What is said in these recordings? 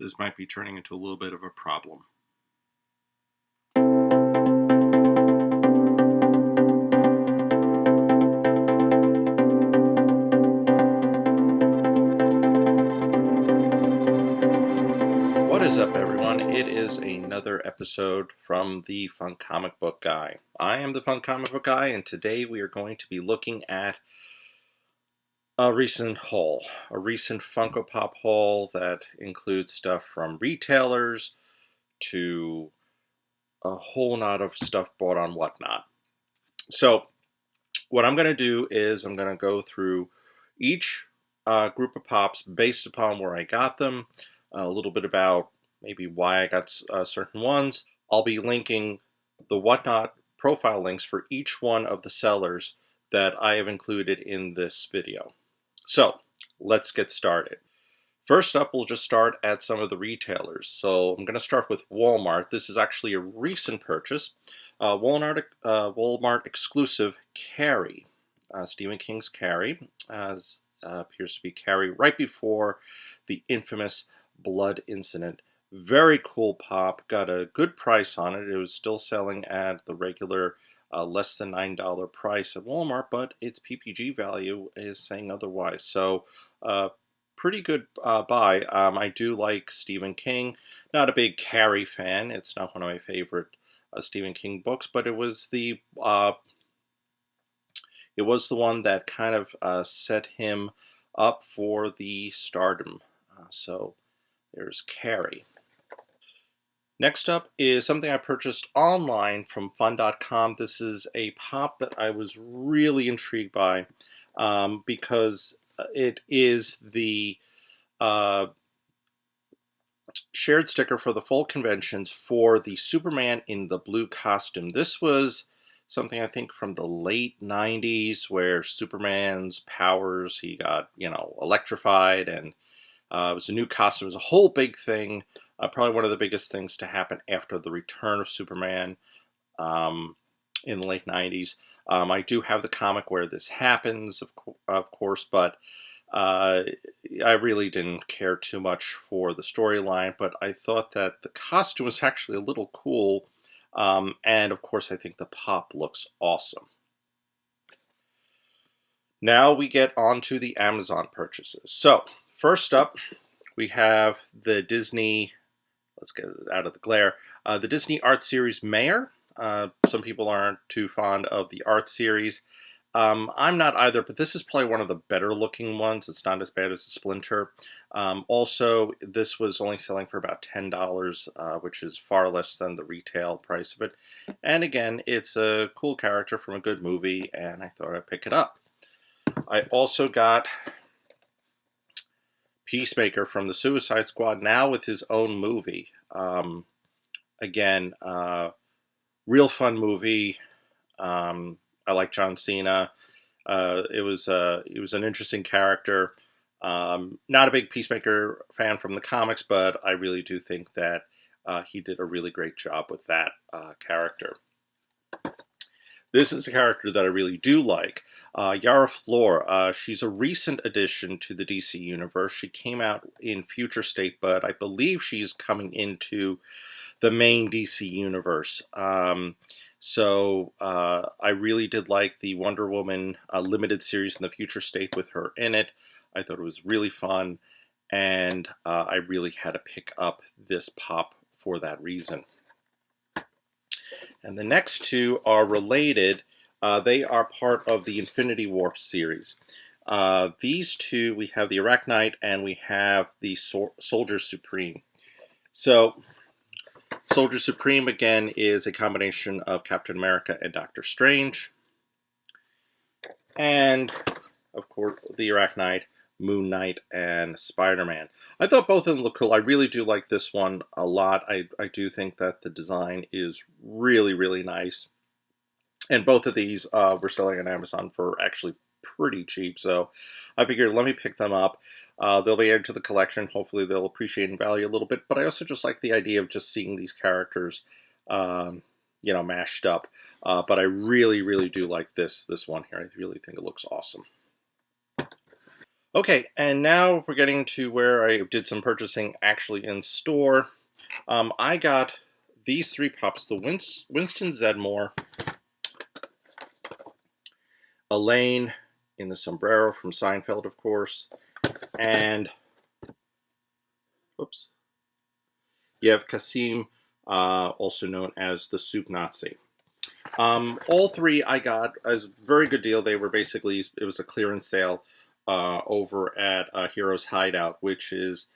this might be turning into a little bit of a problem. What is up, everyone? It is another episode from the Fun Comic Book Guy. I am the Fun Comic Book Guy, and today we are going to be looking at a recent haul, a recent Funko Pop haul that includes stuff from retailers to a whole lot of stuff bought on Whatnot. So what I'm going to do is I'm going to go through each group of pops based upon where I got them, a little bit about maybe why I got certain ones. I'll be linking the Whatnot profile links for each one of the sellers that I have included in this video. So let's get started. First up, we'll just start at some of the retailers. So I'm going to start with Walmart. This is actually a recent purchase. Walmart exclusive Carrie. Stephen King's Carrie appears to be Carrie right before the infamous blood incident. Very cool pop. Got a good price on it. It was still selling at the regular less than $9 price at Walmart, but its PPG value is saying otherwise. So pretty good buy. I do like Stephen King. Not a big Carrie fan. It's not one of my favorite Stephen King books, but it was the one that kind of set him up for the stardom. So there's Carrie. Next up is something I purchased online from fun.com. This is a pop that I was really intrigued by because it is the shared sticker for the fall conventions for the Superman in the blue costume. This was something I think from the late 90s where Superman's powers, he got, electrified, and it was a new costume. It was a whole big thing. Probably one of the biggest things to happen after the return of Superman in the late 90s. I do have the comic where this happens, of course, but I really didn't care too much for the storyline, but I thought that the costume was actually a little cool, and of course I think the pop looks awesome. Now we get on to the Amazon purchases. So first up, we have the Disney, let's get it out of the glare, the Disney Art Series Mayor. Some people aren't too fond of the art series. I'm not either, but this is probably one of the better looking ones. It's not as bad as the Splinter. Also, this was only selling for about $10, which is far less than the retail price of it. And again, it's a cool character from a good movie, and I thought I'd pick it up. I also got Peacemaker from the Suicide Squad, now with his own movie. Again, real fun movie. I like John Cena. It was an interesting character. Not a big Peacemaker fan from the comics, but I really do think that he did a really great job with that character. This is a character that I really do like. Yara Flor. She's a recent addition to the DC universe. She came out in Future State, but I believe she's coming into the main DC universe. So I really did like the Wonder Woman limited series in the Future State with her in it. I thought it was really fun, and I really had to pick up this pop for that reason. And the next two are related. They are part of the Infinity War series. These two, we have the Arachnite and we have the Soldier Supreme. So Soldier Supreme, again, is a combination of Captain America and Doctor Strange. And, of course, the Arachnite, Moon Knight, and Spider-Man. I thought both of them look cool. I really do like this one a lot. I do think that the design is really, really nice. And both of these were selling on Amazon for actually pretty cheap. So I figured, let me pick them up. They'll be added to the collection. Hopefully they'll appreciate and value a little bit. But I also just like the idea of just seeing these characters, mashed up. But I really, really do like this one here. I really think it looks awesome. Okay, and now we're getting to where I did some purchasing actually in store. I got these three pups, the Winston Zedmore, Elaine in the sombrero from Seinfeld, of course, and, whoops, Yev Kasim, also known as the Soup Nazi. All three I got as a very good deal. They were basically, it was a clearance sale over at Heroes Hideout, which is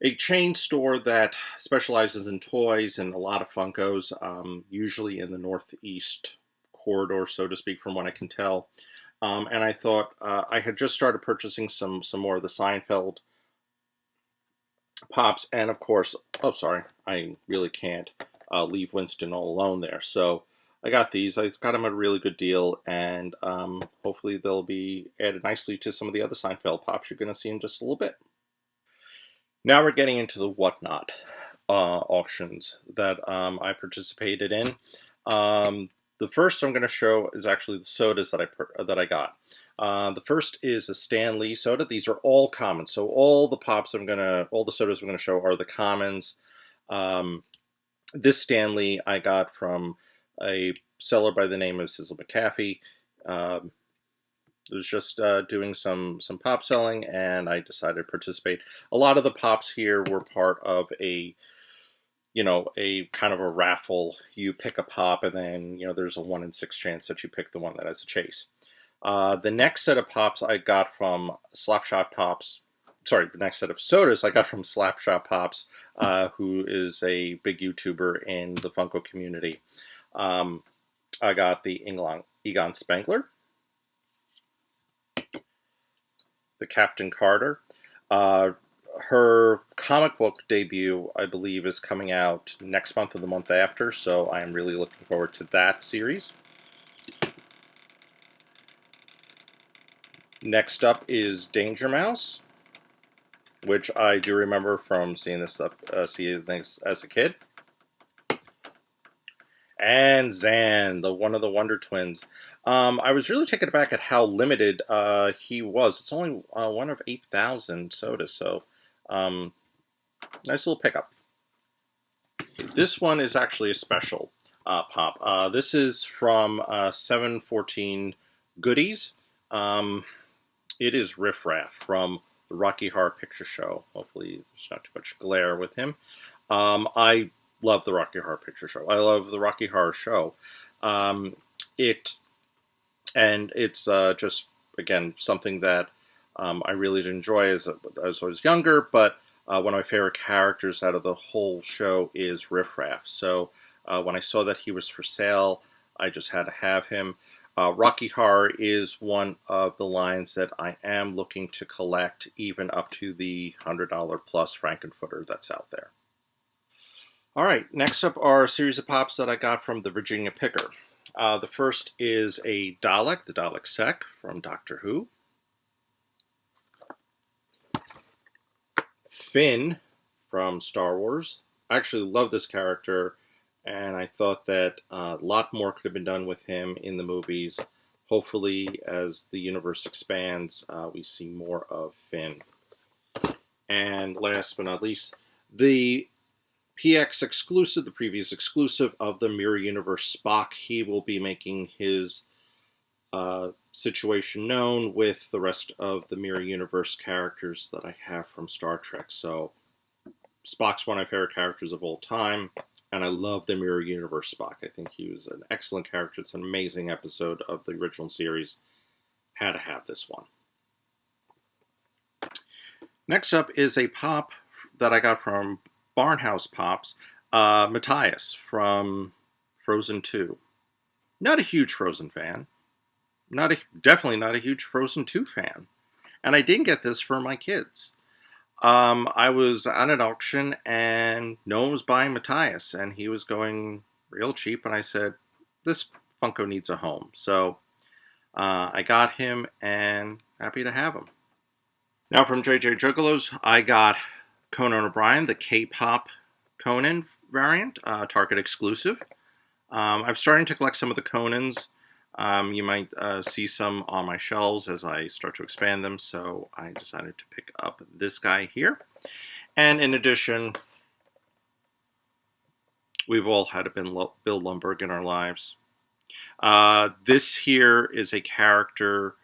a chain store that specializes in toys and a lot of Funkos, usually in the Northeast corridor, so to speak, from what I can tell. And I thought I had just started purchasing some more of the Seinfeld pops, and of course, oh sorry, I really can't leave Winston all alone there. So I got these. I got them at a really good deal, and hopefully they'll be added nicely to some of the other Seinfeld pops you're going to see in just a little bit. Now we're getting into the whatnot auctions that I participated in. The first I'm going to show is actually the sodas that I got. The first is a Stan Lee soda. These are all commons, so all the sodas I'm gonna show are the commons. Um, this Stan Lee I got from a seller by the name of Sizzle McAfee. Um, it was just doing some pop selling, and I decided to participate. A lot of the pops here were part of a kind of a raffle. You pick a pop, and then there's a 1 in 6 chance that you pick the one that has a chase. The next set of pops I got from Slapshot Pops. Sorry, the next set of sodas I got from Slapshot Pops, who is a big YouTuber in the Funko community. I got the Egon Spengler, the Captain Carter. Uh, Her comic book debut, I believe, is coming out next month or the month after, so I am really looking forward to that series. Next up is Danger Mouse, which I do remember from seeing this as a kid. And Zan, the one of the Wonder Twins. I was really taken aback at how limited he was. It's only one of 8,000 sodas, so nice little pickup. This one is actually a special pop. This is from 714 Goodies. It is Riff Raff from the Rocky Horror Picture Show. Hopefully, there's not too much glare with him. I love the Rocky Horror Picture Show. I love the Rocky Horror Show. Um, it and it's just again something that I really did enjoy as I was younger. But one of my favorite characters out of the whole show is Riff Raff. So when I saw that he was for sale, I just had to have him. Rocky Horror is one of the lines that I am looking to collect, even up to the $100 plus Frankenfooter that's out there. All right, next up are a series of pops that I got from the Virginia Picker. The first is a Dalek, the Dalek Sec from Doctor Who. Finn from Star Wars. I actually love this character, and I thought that a lot more could have been done with him in the movies. Hopefully, as the universe expands, we see more of Finn. And last but not least, the PX exclusive, the previous exclusive of the Mirror Universe Spock. He will be making his situation known with the rest of the Mirror Universe characters that I have from Star Trek. So Spock's one of my favorite characters of all time, and I love the Mirror Universe Spock. I think he was an excellent character. It's an amazing episode of the original series. Had to have this one. Next up is a pop that I got from Barnhouse Pops, Matthias from Frozen 2. Not a huge Frozen fan. Definitely not a huge Frozen 2 fan. And I didn't get this for my kids. I was at an auction and no one was buying Matthias, and he was going real cheap. And I said, "This Funko needs a home." So I got him, and happy to have him. Now from JJ Juggalos, I got Conan O'Brien, the K-pop Conan variant, Target exclusive. I'm starting to collect some of the Conans. You might see some on my shelves as I start to expand them, so I decided to pick up this guy here. And in addition, we've all had a Bill Lumbergh in our lives. This here is a character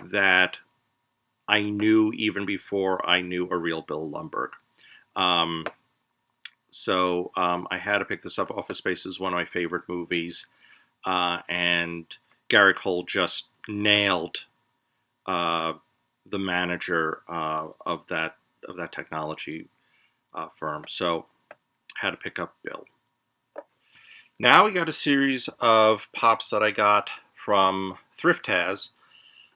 that I knew even before I knew a real Bill Lumbergh. I had to pick this up. Office Space is one of my favorite movies, and Gary Cole just nailed the manager of that technology firm. So had to pick up Bill. Now we got a series of pops that I got from Thrift Taz.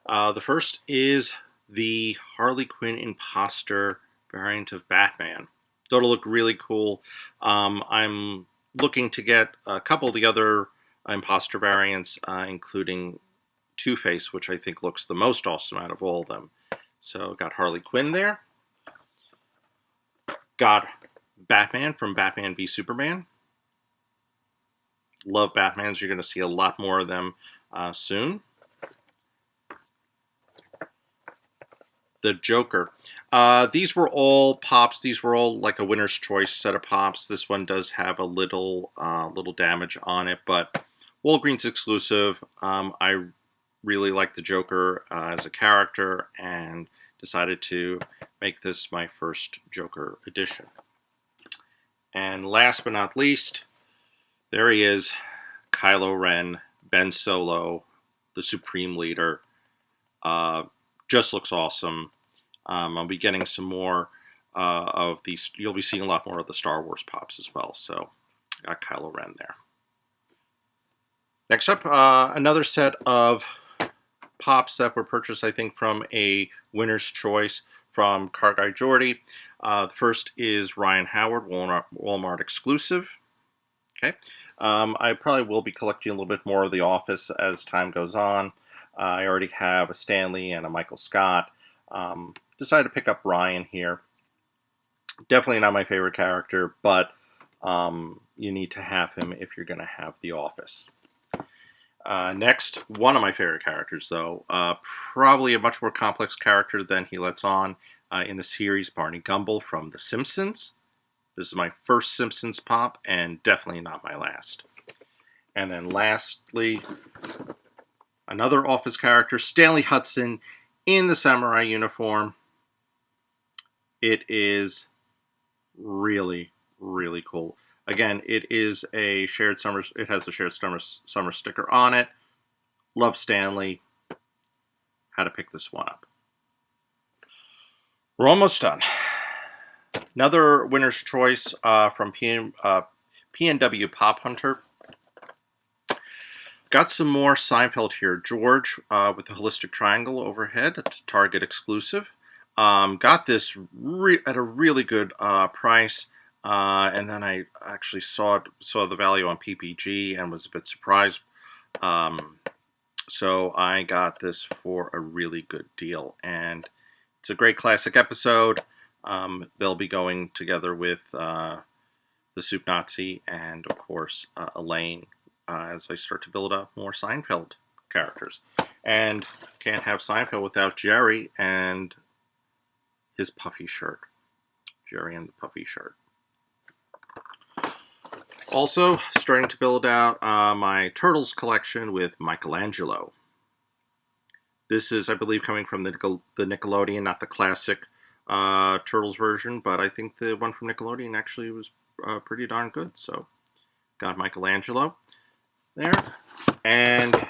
The first is the Harley Quinn imposter variant of Batman. Thought it looked really cool. I'm looking to get a couple of the other imposter variants, including Two-Face, which I think looks the most awesome out of all of them. So got Harley Quinn there. Got Batman from Batman v Superman. Love Batmans. You're going to see a lot more of them soon. The Joker. These were all pops. These were all like a winner's choice set of pops. This one does have a little damage on it, but Walgreens exclusive. I really like the Joker as a character and decided to make this my first Joker edition. And last but not least, there he is, Kylo Ren, Ben Solo, the Supreme Leader. Just looks awesome. I'll be getting some more of these. You'll be seeing a lot more of the Star Wars pops as well. So, got Kylo Ren there. Next up, another set of pops that were purchased, I think, from a winner's choice from Car Guy Geordie. The first is Ryan Howard, Walmart exclusive. Okay. I probably will be collecting a little bit more of The Office as time goes on. I already have a Stanley and a Michael Scott. Decided to pick up Ryan here. Definitely not my favorite character, but you need to have him if you're going to have The Office. Next, one of my favorite characters, though. Probably a much more complex character than he lets on in the series, Barney Gumble from The Simpsons. This is my first Simpsons pop, and definitely not my last. And then lastly, another Office character, Stanley Hudson, in the samurai uniform. It is really, really cool. Again, it is a shared summer. It has a shared summer sticker on it. Love Stanley. Had to pick this one up. We're almost done. Another winner's choice from PNW Pop Hunter. Got some more Seinfeld here. George with the holistic triangle overhead. It's Target exclusive. Got this at a really good price. And then I actually saw the value on PPG and was a bit surprised. So I got this for a really good deal. And it's a great classic episode. They'll be going together with the Soup Nazi and, of course, Elaine as I start to build up more Seinfeld characters. And can't have Seinfeld without Jerry and his puffy shirt. Jerry and the puffy shirt. Also, starting to build out my Turtles collection with Michelangelo. This is, I believe, coming from the Nickelodeon, not the classic Turtles version, but I think the one from Nickelodeon actually was pretty darn good. So, got Michelangelo there. And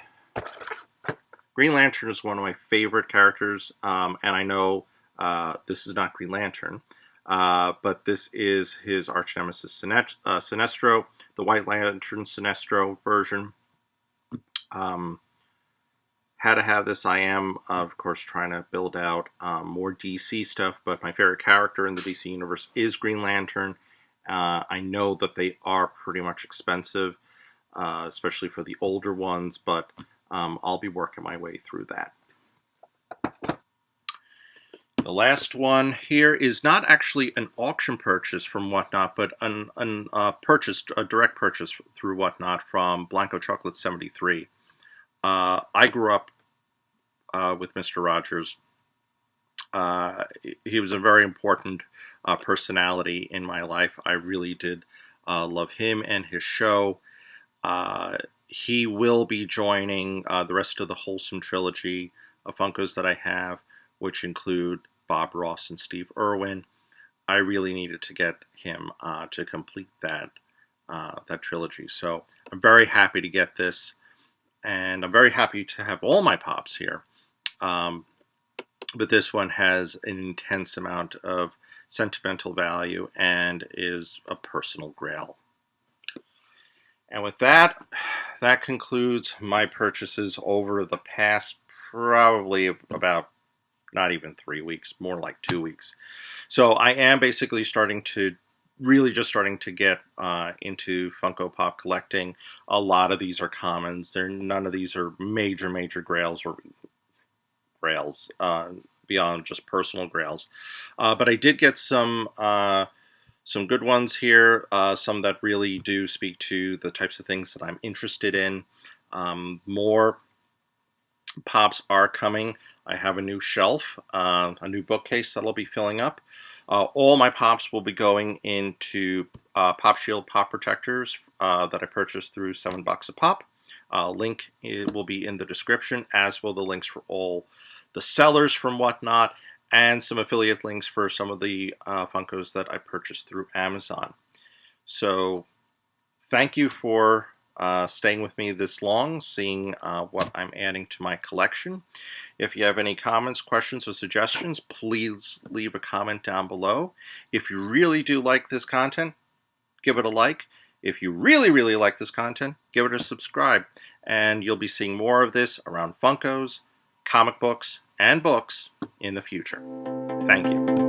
Green Lantern is one of my favorite characters, and I know this is not Green Lantern, but this is his arch nemesis Sinestro, the White Lantern Sinestro version. Had to have this. I am, of course, trying to build out more DC stuff, but my favorite character in the DC universe is Green Lantern. I know that they are pretty much expensive, especially for the older ones, but I'll be working my way through that. The last one here is not actually an auction purchase from Whatnot, but a direct purchase through Whatnot from Blanco Chocolate 73. I grew up with Mr. Rogers. He was a very important personality in my life. I really did love him and his show. He will be joining the rest of the Wholesome trilogy of Funkos that I have, which include Bob Ross and Steve Irwin. I really needed to get him to complete that trilogy. So I'm very happy to get this, and I'm very happy to have all my pops here. But this one has an intense amount of sentimental value and is a personal grail. And with that, that concludes my purchases over the past probably about not even 3 weeks, more like 2 weeks. So I am basically starting to get into Funko Pop collecting. A lot of these are commons. None of these are major grails or grails beyond just personal grails. But I did get some good ones here, some that really do speak to the types of things that I'm interested in. More pops are coming. I have a new shelf, a new bookcase that I'll be filling up. All my pops will be going into Pop Shield pop protectors that I purchased through $7 a pop. Link will be in the description, as will the links for all the sellers from Whatnot, and some affiliate links for some of the Funkos that I purchased through Amazon. So thank you for staying with me this long, seeing what I'm adding to my collection. If you have any comments, questions, or suggestions, please leave a comment down below. If you really do like this content, give it a like. If you really like this content, give it a subscribe. And you'll be seeing more of this around Funkos, comic books, and books in the future. Thank you.